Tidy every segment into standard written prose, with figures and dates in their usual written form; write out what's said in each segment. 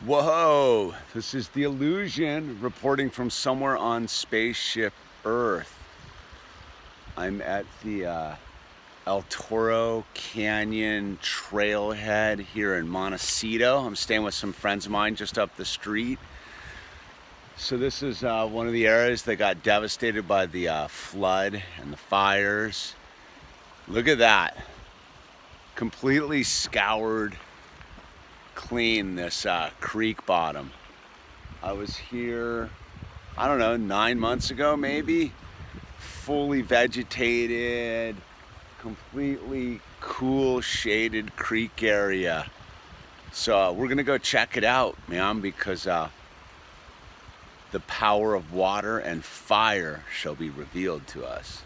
Whoa, this is the Illusion reporting from somewhere on spaceship Earth. I'm at the El Toro Canyon trailhead here in Montecito. I'm staying with some friends of mine just up the street. So this is one of the areas that got devastated by the flood and the fires. Look at that. Completely scoured clean, this creek bottom. I was here, I don't know, 9 months ago maybe. Fully vegetated, completely cool shaded creek area. So we're gonna go check it out, man, because the power of water and fire shall be revealed to us.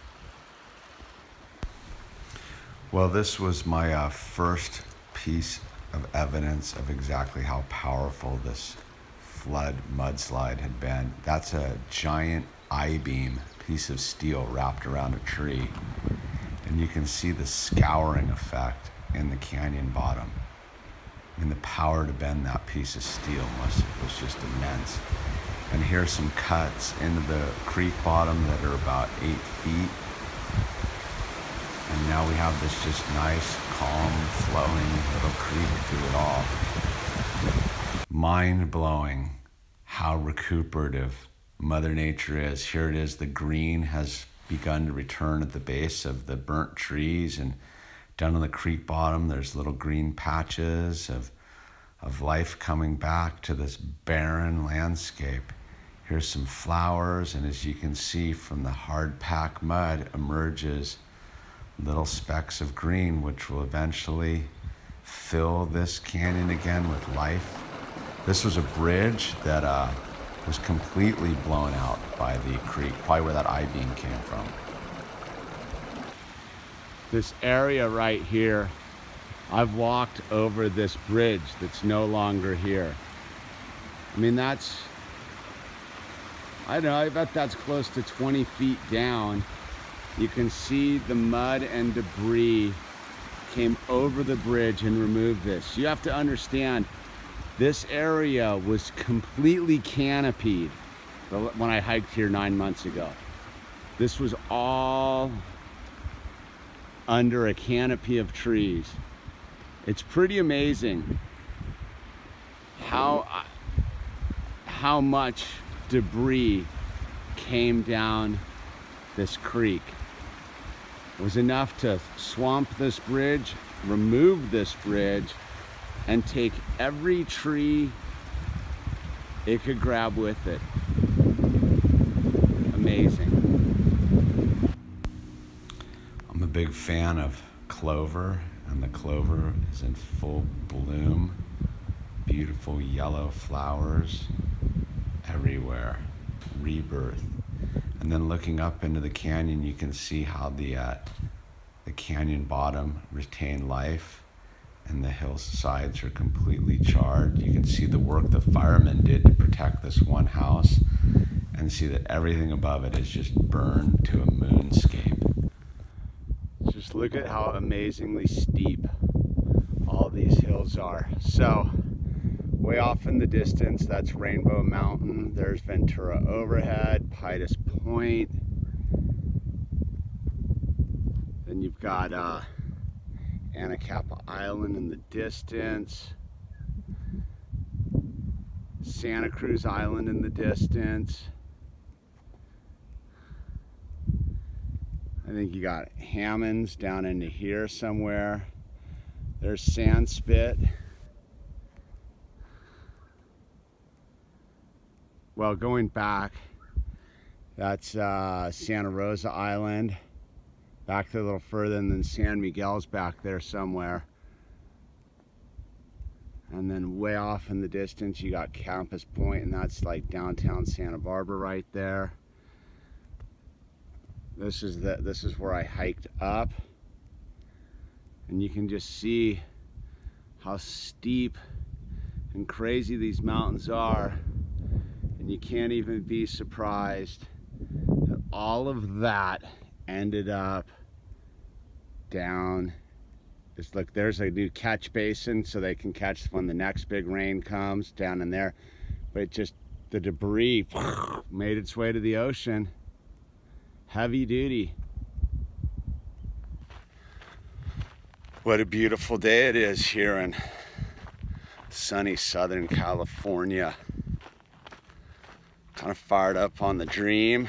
Well, this was my first piece of evidence of exactly how powerful this flood mudslide had been. That's a giant I-beam piece of steel wrapped around a tree, and you can see the scouring effect in the canyon bottom. I mean, the power to bend that piece of steel was just immense. And here's some cuts into the creek bottom that are about 8 feet. And now we have this just nice, calm, flowing little creek through it all. Mind-blowing how recuperative Mother Nature is. Here it is, the green has begun to return at the base of the burnt trees, and down on the creek bottom there's little green patches of life coming back to this barren landscape. Here's some flowers, and as you can see from the hard packed mud emerges little specks of green, which will eventually fill this canyon again with life. This was a bridge that was completely blown out by the creek, probably where that I-beam came from. This area right here, I've walked over this bridge that's no longer here. I mean, I don't know, I bet that's close to 20 feet down. You can see the mud and debris came over the bridge and removed this. You have to understand, this area was completely canopied when I hiked here 9 months ago. This was all under a canopy of trees. It's pretty amazing how much debris came down this creek. It was enough to swamp this bridge, remove this bridge, and take every tree it could grab with it. Amazing. I'm a big fan of clover, and the clover is in full bloom. Beautiful yellow flowers everywhere. Rebirth. And then looking up into the canyon, you can see how the canyon bottom retained life, and the hillsides are completely charred. You can see the work the firemen did to protect this one house, and see that everything above it is just burned to a moonscape. Just look at how amazingly steep all these hills are. So, way off in the distance, that's Rainbow Mountain. There's Ventura overhead, Pitus Point. Then you've got Anacapa Island in the distance. Santa Cruz Island in the distance. I think you got Hammonds down into here somewhere. There's Sandspit. Well, going back, that's Santa Rosa Island. Back there a little further, and then San Miguel's back there somewhere. And then way off in the distance, you got Campus Point, and that's like downtown Santa Barbara right there. This is where I hiked up, and you can just see how steep and crazy these mountains are. And you can't even be surprised that all of that ended up down Just look, there's a new catch basin so they can catch when the next big rain comes down in there. But it just, the debris made its way to the ocean. Heavy duty. What a beautiful day it is here in sunny Southern California. Kind of fired up on the dream.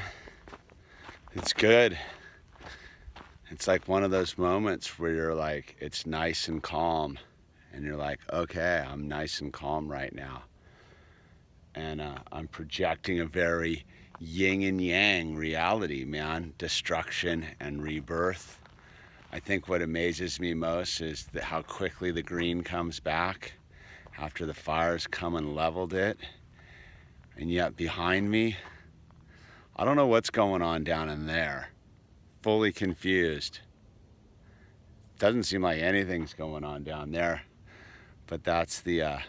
It's good. It's like one of those moments where you're like, it's nice and calm. And you're like, okay, I'm nice and calm right now. And I'm projecting a very yin and yang reality, man. Destruction and rebirth. I think what amazes me most is how quickly the green comes back after the fires come and leveled it. And yet behind me, I don't know what's going on down in there. Fully confused. Doesn't seem like anything's going on down there. But that's the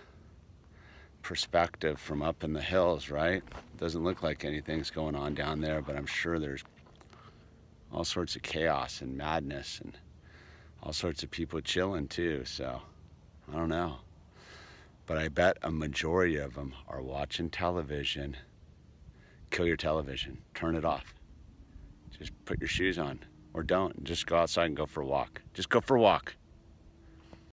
perspective from up in the hills, right? Doesn't look like anything's going on down there, but I'm sure there's all sorts of chaos and madness and all sorts of people chilling too, so I don't know. But I bet a majority of them are watching television. Kill your television, turn it off. Just put your shoes on, or don't, just go outside and go for a walk. Just go for a walk.